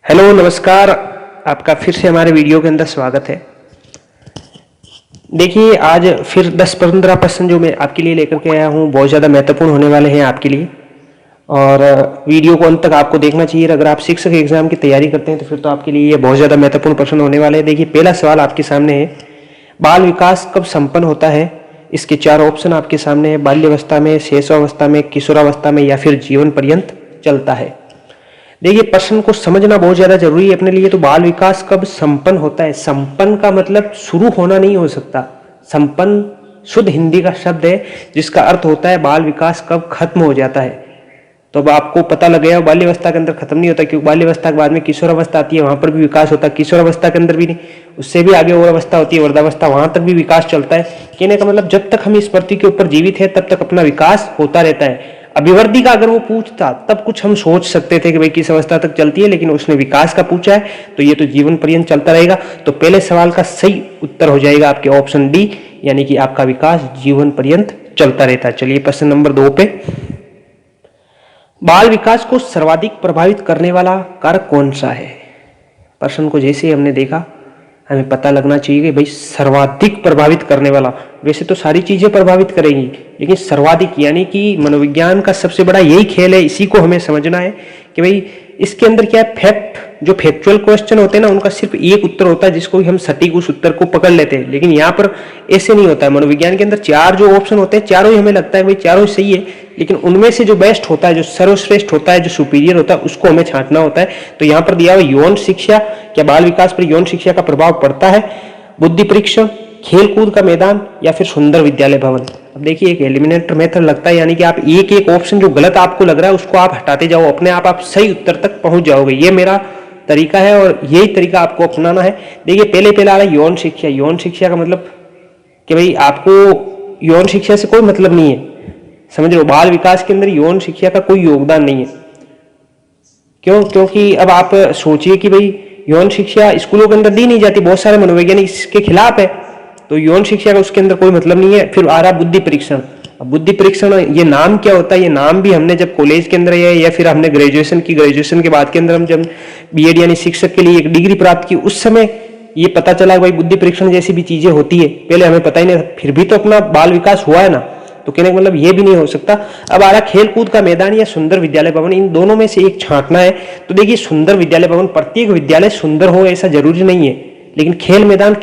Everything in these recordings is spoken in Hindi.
हेलो नमस्कार। आपका फिर से हमारे वीडियो के अंदर स्वागत है। देखिए आज फिर 10-15 प्रश्न जो मैं आपके लिए लेकर के आया हूँ बहुत ज़्यादा महत्वपूर्ण होने वाले हैं आपके लिए, और वीडियो को अंत तक आपको देखना चाहिए। अगर आप शिक्षक एग्जाम की तैयारी करते हैं तो फिर तो आपके लिए ये बहुत ज़्यादा महत्वपूर्ण प्रश्न होने वाले हैं। देखिए पहला सवाल आपके सामने है, बाल विकास कब संपन्न होता है? इसके 4 ऑप्शन आपके सामने है, बाल्यावस्था में, शैशवावस्था में, किशोरावस्था में या फिर जीवन पर्यंत चलता है। देखिए प्रश्न को समझना बहुत ज्यादा जरूरी है अपने लिए। तो बाल विकास कब संपन्न होता है? संपन्न का मतलब शुरू होना नहीं हो सकता। संपन्न शुद्ध हिंदी का शब्द है जिसका अर्थ होता है बाल विकास कब खत्म हो जाता है। तो अब आपको पता लग गया बाल्यावस्था के अंदर खत्म नहीं होता, क्योंकि बाल्यावस्था के बाद में किशोरावस्था आती है, वहां पर भी विकास होता है। किशोरावस्था के अंदर भी नहीं, उससे भी आगे और अवस्था होती है वृद्धावस्था, वहां तक भी विकास चलता है। कहने का मतलब जब तक हम इस पृथ्वी के ऊपर जीवित है तब तक अपना विकास होता रहता है। अभिवृद्धि का अगर वो पूछता तब कुछ हम सोच सकते थे कि भाई किस अवस्था तक चलती है, लेकिन उसने विकास का पूछा है तो ये तो जीवन पर्यंत चलता रहेगा। तो पहले सवाल का सही उत्तर हो जाएगा आपके ऑप्शन डी, यानी कि आपका विकास जीवन पर्यंत चलता रहता है। चलिए प्रश्न नंबर 2 पे, बाल विकास को सर्वाधिक प्रभावित करने वाला कारक कौन सा है? प्रश्न को जैसे ही हमने देखा हमें पता लगना चाहिए कि भाई सर्वाधिक प्रभावित करने वाला, वैसे तो सारी चीजें प्रभावित करेंगी लेकिन सर्वाधिक, यानी कि मनोविज्ञान का सबसे बड़ा यही खेल है। इसी को हमें समझना है कि भाई इसके अंदर क्या है, फैक्ट जो फैक्चुअल क्वेश्चन होते हैं ना उनका सिर्फ एक उत्तर होता है जिसको हम सटीक उस उत्तर को पकड़ लेते हैं, लेकिन यहाँ पर ऐसे नहीं होता है। मनोविज्ञान के अंदर 4 जो ऑप्शन होते हैं चारों ही हमें लगता है भाई चारों सही है, लेकिन उनमें से जो बेस्ट होता है, जो सर्वश्रेष्ठ होता है, जो सुपीरियर होता है, उसको हमें छांटना होता है। तो यहाँ पर दिया हुआ यौन शिक्षा, क्या बाल विकास पर यौन शिक्षा का प्रभाव पड़ता है? बुद्धि परीक्षण, खेलकूद का मैदान या फिर सुंदर विद्यालय भवन। अब देखिए एक एलिमिनेटर मेथड लगता है, यानी कि आप एक एक ऑप्शन जो गलत आपको लग रहा है उसको आप हटाते जाओ, अपने आप सही उत्तर तक पहुंच जाओगे। ये मेरा तरीका है और यही तरीका आपको अपनाना है। देखिए पहले आ रहा है यौन शिक्षा। यौन शिक्षा का मतलब कि भाई आपको यौन शिक्षा से कोई मतलब नहीं है, समझ लो। बाल विकास के अंदर यौन शिक्षा का कोई योगदान नहीं है। क्यों? क्योंकि अब आप सोचिए कि भाई यौन शिक्षा स्कूलों के अंदर दी नहीं जाती, बहुत सारे मनोवैज्ञानिक इसके खिलाफ है, तो यौन शिक्षा का उसके अंदर कोई मतलब नहीं है। फिर आ रहा बुद्धि परीक्षण। अब बुद्धि परीक्षण ये नाम क्या होता है? ये नाम भी हमने जब कॉलेज के अंदर या फिर हमने ग्रेजुएशन की, ग्रेजुएशन के बाद के अंदर हम जब बीएड यानी शिक्षक के लिए एक डिग्री प्राप्त की, उस समय ये पता चला भाई बुद्धि परीक्षण जैसी भी चीजें होती है। पहले हमें पता ही नहीं था, फिर भी तो अपना बाल विकास हुआ है ना। तो कहने का मतलब ये भी नहीं हो सकता। अब आ रहा खेल कूद का मैदान या सुंदर विद्यालय भवन, इन दोनों में से एक छांटना है। तो देखिए सुंदर विद्यालय भवन, प्रत्येक विद्यालय सुंदर हो ऐसा जरूरी नहीं है, लेकिन खेल मैदान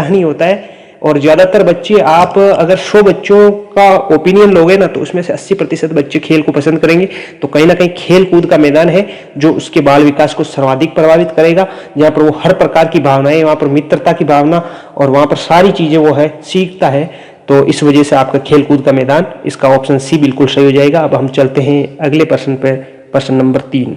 ही होता है। और ज्यादातर बच्चे, आप अगर 100 बच्चों का ओपिनियन लोगे ना तो उसमें से 80% बच्चे खेल को पसंद करेंगे। तो कहीं ना कहीं खेल कूद का मैदान है जो उसके बाल विकास को सर्वाधिक प्रभावित करेगा, जहां पर वो हर प्रकार की भावनाएं, वहां पर मित्रता की भावना और वहां पर सारी चीजें वो है सीखता है। तो इस वजह से आपका खेल कूद का मैदान, इसका ऑप्शन सी बिल्कुल सही हो जाएगा। अब हम चलते हैं अगले प्रश्न पर, प्रश्न नंबर 3।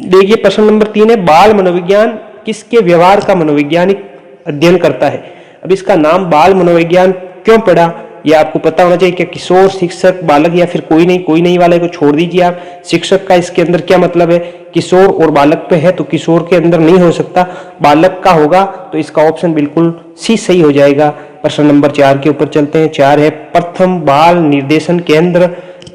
देखिए प्रश्न नंबर 3 है, बाल मनोविज्ञान किसके व्यवहार का मनोवैज्ञानिक अध्ययन करता है? अब इसका नाम बाल मनोविज्ञान क्यों पड़ा ये आपको पता होना चाहिए। क्या किशोर, शिक्षक, बालक या फिर कोई नहीं वाले को छोड़ दीजिए आप। शिक्षक का इसके अंदर क्या मतलब है? किशोर और बालक पे है तो किशोर के अंदर नहीं हो सकता, बालक का होगा। तो इसका ऑप्शन बिल्कुल सी सही हो जाएगा। प्रश्न नंबर 4 के ऊपर चलते हैं। 4 है, प्रथम बाल निर्देशन केंद्र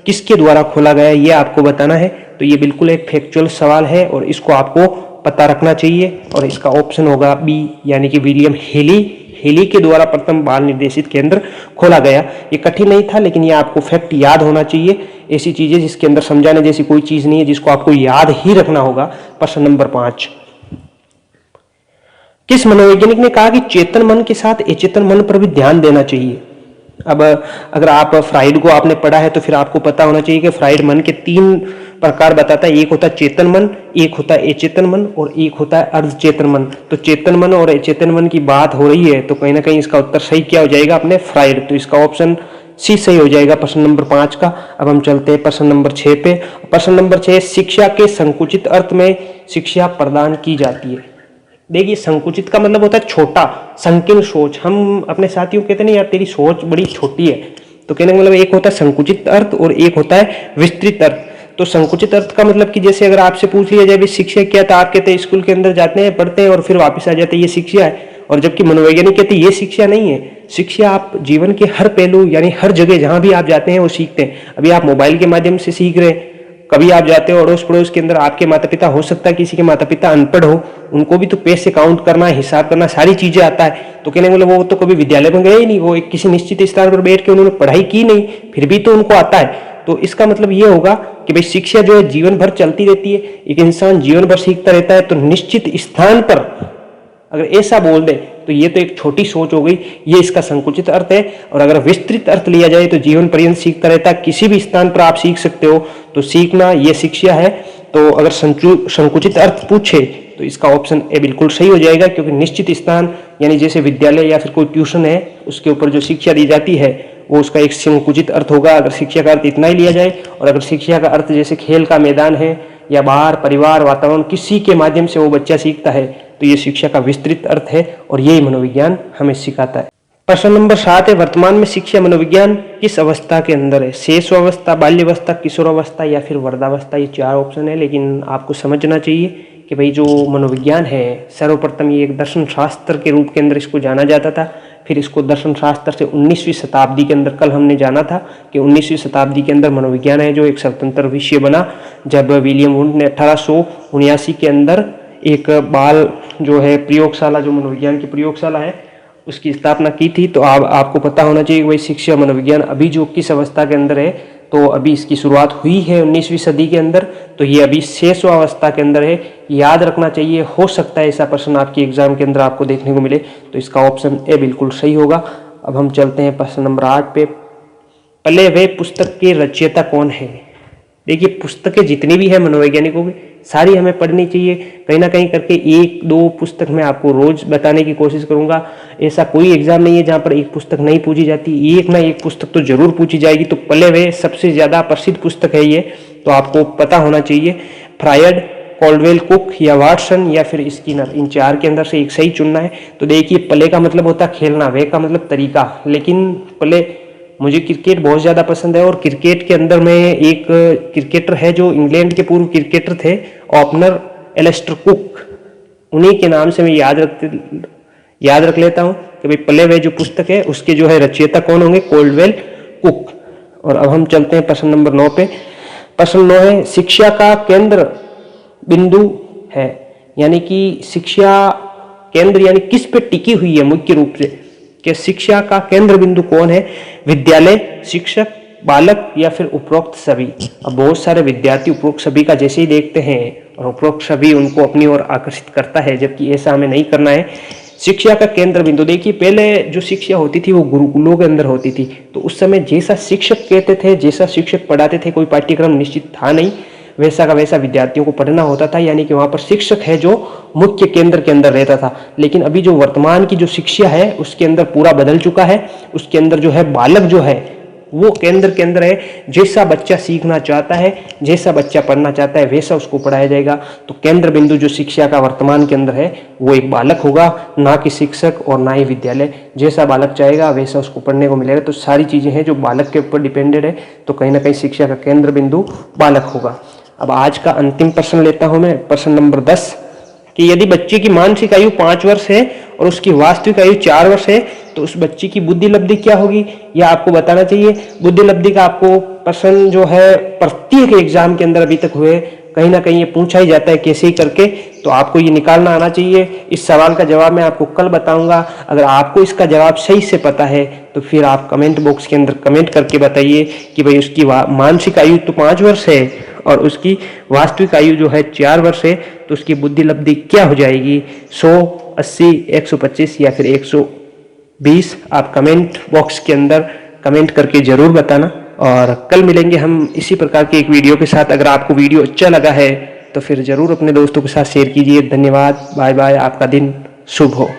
किसके द्वारा खोला गया, ये आपको बताना है। तो ये बिल्कुल एक फैक्चुअल सवाल है और इसको आपको पता रखना चाहिए, और इसका ऑप्शन होगा बी, यानी कि विलियम हेली के द्वारा प्रथम बाल निर्देशित केंद्र खोला गया। ये कठिन नहीं था, लेकिन ये आपको फैक्ट याद होना चाहिए। ऐसी चीजें जिसके अंदर समझाने जैसी कोई चीज नहीं है, जिसको आपको याद ही रखना होगा। प्रश्न नंबर 5, किस मनोवैज्ञानिक ने कहा कि चेतन मन के साथ अचेतन मन पर भी ध्यान देना चाहिए? अब अगर आप फ्राइड को आपने पढ़ा है तो फिर आपको पता होना चाहिए कि फ्राइड मन के 3 प्रकार बताता है। एक होता है चेतन मन, एक होता है अचेतन मन और एक होता है अर्धचेतन मन। तो चेतन मन और अचेतन मन की बात हो रही है, तो कहीं ना कहीं इसका उत्तर सही क्या हो जाएगा अपने फ्राइड। तो इसका ऑप्शन सी सही हो जाएगा प्रश्न नंबर 5 का। अब हम चलते हैं प्रश्न नंबर 6 पे। प्रश्न नंबर 6, शिक्षा के संकुचित अर्थ में शिक्षा प्रदान की जाती है। देखिए संकुचित का मतलब होता है छोटा, संकीर्ण सोच। हम अपने साथियों कहते नहीं यार तेरी सोच बड़ी छोटी है, तो कहने का मतलब एक होता है संकुचित अर्थ और एक होता है विस्तृत अर्थ। तो संकुचित अर्थ का मतलब कि जैसे अगर आपसे पूछ लिया जाए शिक्षा क्या, तो आप कहते हैं स्कूल के अंदर जाते हैं, पढ़ते हैं और फिर वापस आ जाते हैं, ये शिक्षा है। और जबकि मनोवैज्ञानिक कहते हैं ये शिक्षा नहीं है। शिक्षा आप जीवन के हर पहलू यानी हर जगह जहां भी आप जाते हैं वो सीखते हैं। अभी आप मोबाइल के माध्यम से सीख रहे हैं, कभी आप जाते हो अड़ोस पड़ोस के अंदर, आपके माता पिता, हो सकता है किसी के माता पिता अनपढ़ हो, उनको भी तो पैसे काउंट करना, हिसाब करना, सारी चीजें आता है। तो कहने वाले वो तो कभी विद्यालय में गए ही नहीं, वो एक किसी निश्चित स्थान पर बैठ के उन्होंने पढ़ाई की नहीं, फिर भी तो उनको आता है। तो इसका मतलब ये होगा कि भाई शिक्षा जो है जीवन भर चलती रहती है, एक इंसान जीवन भर सीखता रहता है। तो निश्चित स्थान पर अगर ऐसा बोल दे तो ये तो एक छोटी सोच हो गई, ये इसका संकुचित अर्थ है। और अगर विस्तृत अर्थ लिया जाए तो जीवन पर्यंत सीखता रहता है, किसी भी स्थान पर आप सीख सकते हो, तो सीखना ये शिक्षा है। तो अगर संकुचित अर्थ पूछे तो इसका ऑप्शन ए बिल्कुल सही हो जाएगा, क्योंकि निश्चित स्थान यानी जैसे विद्यालय या फिर कोई ट्यूशन है, उसके ऊपर जो शिक्षा दी जाती है वो उसका एक संकुचित अर्थ होगा, अगर शिक्षा का अर्थ इतना ही लिया जाए। और अगर शिक्षा का अर्थ जैसे खेल का मैदान है या बाहर परिवार वातावरण किसी के माध्यम से वो बच्चा सीखता है, तो ये शिक्षा का विस्तृत अर्थ है और यही मनोविज्ञान हमें सिखाता है। प्रश्न नंबर 7 है, वर्तमान में शिक्षा मनोविज्ञान किस अवस्था के अंदर है? शेषावस्था, बाल्यावस्था, किशोरावस्था या फिर वृद्धावस्था? ये 4 ऑप्शन है, लेकिन आपको समझना चाहिए कि भाई जो मनोविज्ञान है, सर्वप्रथम ये एक दर्शन शास्त्र के रूप के अंदर इसको जाना जाता था। फिर इसको दर्शन शास्त्र से 19वीं शताब्दी के अंदर, कल हमने जाना था कि 19वीं शताब्दी के अंदर मनोविज्ञान है जो एक स्वतंत्र विषय बना, जब विलियम वुंड ने 1879 के अंदर एक बाल जो है प्रयोगशाला, जो मनोविज्ञान की प्रयोगशाला है, उसकी स्थापना की थी। तो आपको पता होना चाहिए कि भाई शिक्षा मनोविज्ञान अभी जो किस अवस्था के अंदर है, तो अभी इसकी शुरुआत हुई है 19वीं सदी के अंदर, तो ये अभी शेषावस्था के अंदर है, याद रखना चाहिए। हो सकता है ऐसा प्रश्न आपके एग्जाम के अंदर आपको देखने को मिले, तो इसका ऑप्शन ए बिल्कुल सही होगा। अब हम चलते हैं प्रश्न नंबर 8 पे। पले वे पुस्तक के रचयिता कौन है? देखिए, पुस्तकें जितनी भी है मनोवैज्ञानिकों की, सारी हमें पढ़नी चाहिए। कहीं ना कहीं करके 1-2 पुस्तक मैं आपको रोज बताने की कोशिश करूंगा। ऐसा कोई एग्जाम नहीं है जहां पर एक पुस्तक नहीं पूछी जाती, एक ना एक पुस्तक तो जरूर पूछी जाएगी। तो पले वे सबसे ज्यादा प्रसिद्ध पुस्तक है ये, तो आपको पता होना चाहिए। फ्रायड, कॉल्डवेल, कुक या वाटसन या फिर स्किनर, इन 4 के अंदर से एक सही चुनना है। तो देखिए, पले का मतलब होता है खेलना, वे का मतलब तरीका, लेकिन पले, मुझे क्रिकेट बहुत ज़्यादा पसंद है और क्रिकेट के अंदर में एक क्रिकेटर है जो इंग्लैंड के पूर्व क्रिकेटर थे, ओपनर एलिस्टर कुक, उन्हीं के नाम से मैं याद रख लेता हूँ कि भाई पले वे जो पुस्तक है उसके जो है रचयिता कौन होंगे? Caldwell cook. और अब हम चलते हैं प्रश्न नंबर 9 पे। प्रश्न 9 है, शिक्षा का केंद्र बिंदु है, यानी कि शिक्षा केंद्र यानी किस पे टिकी हुई है मुख्य रूप से, कि शिक्षा का केंद्र बिंदु कौन है? विद्यालय, शिक्षक, बालक या फिर उपरोक्त सभी? अब बहुत सारे विद्यार्थी उपरोक्त सभी का जैसे ही देखते हैं और उपरोक्त सभी उनको अपनी ओर आकर्षित करता है, जबकि ऐसा हमें नहीं करना है। शिक्षा का केंद्र बिंदु, देखिए पहले जो शिक्षा होती थी वो गुरुकुलों के अंदर होती थी, तो उस समय जैसा शिक्षक कहते थे, जैसा शिक्षक पढ़ाते थे, कोई पाठ्यक्रम निश्चित था नहीं, वैसा का वैसा विद्यार्थियों को पढ़ना होता था, यानी कि वहां पर शिक्षक है जो मुख्य केंद्र के अंदर रहता था। लेकिन अभी जो वर्तमान की जो शिक्षा है उसके अंदर पूरा बदल चुका है, उसके अंदर जो है बालक जो है वो केंद्र के अंदर है। जैसा बच्चा सीखना चाहता है, जैसा बच्चा पढ़ना चाहता है, वैसा उसको पढ़ाया जाएगा। तो केंद्र बिंदु जो शिक्षा का वर्तमान के अंदर है वो एक बालक होगा, ना कि शिक्षक और ना ही विद्यालय। जैसा बालक चाहेगा वैसा उसको पढ़ने को मिलेगा। तो सारी चीजें हैं जो बालक के ऊपर डिपेंडेड है, तो कहीं ना कहीं शिक्षा का केंद्र बिंदु बालक होगा। अब आज का अंतिम प्रश्न लेता हूं मैं, प्रश्न नंबर 10, कि यदि बच्चे की मानसिक आयु 5 वर्ष है और उसकी वास्तविक आयु 4 वर्ष है, तो उस बच्चे की बुद्धि लब्धि क्या होगी, यह आपको बताना चाहिए। बुद्धि लब्धि का आपको प्रश्न जो है प्रत्येक एग्जाम के अंदर अभी तक हुए, कहीं ना कहीं ये पूछा ही जाता है कैसे ही करके, तो आपको ये निकालना आना चाहिए। इस सवाल का जवाब मैं आपको कल बताऊंगा। अगर आपको इसका जवाब सही से पता है तो फिर आप कमेंट बॉक्स के अंदर कमेंट करके बताइए कि भाई उसकी मानसिक आयु तो 5 वर्ष है और उसकी वास्तविक आयु जो है 4 वर्ष है, तो उसकी बुद्धि लब्धि क्या हो जाएगी, 100, 80, 125 या फिर 120? आप कमेंट बॉक्स के अंदर कमेंट करके जरूर बताना। और कल मिलेंगे हम इसी प्रकार के एक वीडियो के साथ। अगर आपको वीडियो अच्छा लगा है तो फिर जरूर अपने दोस्तों के साथ शेयर कीजिए। धन्यवाद, बाय बाय, आपका दिन शुभ हो।